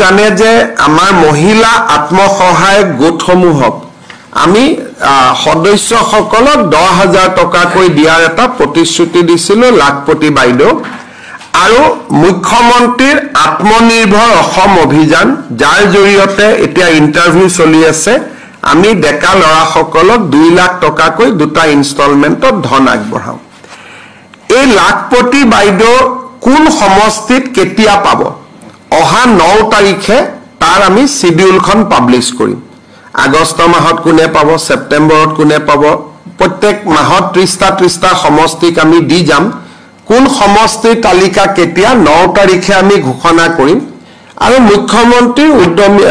জানে যে আমাৰ মহিলা আত্মসহায়ক গোটসমূহক আমি সদস্যসকলক 10,000 টকাকৈ দিয়াৰ এটা প্ৰতিশ্ৰুতি দিছিলোঁ লাখপতি বাইদেউ আৰু মুখ্যমন্ত্ৰীৰ আত্মনিৰ্ভৰ অসম অভিযান যাৰ জৰিয়তে এতিয়া ইন্টাৰভিউ চলি আছে আমি ডেকা লৰাসকলক 2 লাখ টকাকৈ দুটা ইনষ্টলমেন্টত ধন আগবঢ়াও এই লাখপতি বাইদেউ কোন সমষ্টিত কেতিয়া পাব অহা 9 তাৰিখে তাৰ আমি শিডিউলখন পাবলিশ কৰিম আগষ্ট মাহত কোনে পাব সেপ্টেম্বৰত কোনে পাব প্ৰত্যেক মাহত 30টা সমষ্টিক আমি দি যাম কোন সমষ্টিৰ তালিকা কেতিয়া 9 তাৰিখে আমি ঘোষণা কৰিম আৰু মুখ্যমন্ত্ৰীৰ উদ্যমী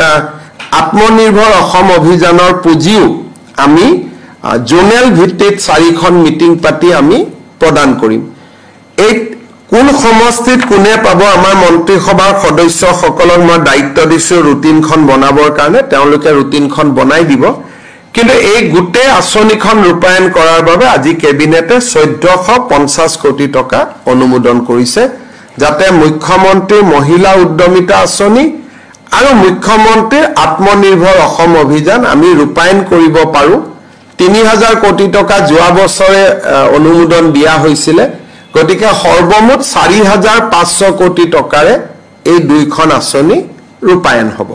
আত্মনিৰ্ভৰ অসম অভিযানৰ পুঁজিও আমি জোনেল ভিত্তিত 4খন মিটিং পাতি আমি প্ৰদান কৰিম এই কোন সমষ্টিত কোনে পাব আমাৰ মন্ত্ৰীসভাৰ সদস্যসকলক মই দায়িত্ব দিছো ৰুটিনখন বনাবৰ কাৰণে তেওঁলোকে ৰুটিনখন বনাই দিব কিন্তু এই গুটে আঁচনিখন ৰূপায়ণ কৰাৰ বাবে আজি কেবিনেটে 1450 কোটি টকা অনুমোদন কৰিছে যাতে মুখ্যমন্ত্ৰীৰ মহিলা উদ্যমিতা আঁচনি আৰু মুখ্যমন্ত্ৰীৰ আত্মনিৰ্ভৰ অসম অভিযান আমি ৰূপায়ণ কৰিব পাৰো 3000 কোটি টকা যোৱা বছৰে অনুমোদন দিয়া হৈছিল গতিকে সৰ্বমুঠ 4500 কোটি টকাৰে এই দুইখন আঁচনি ৰূপায়ণ হ'ব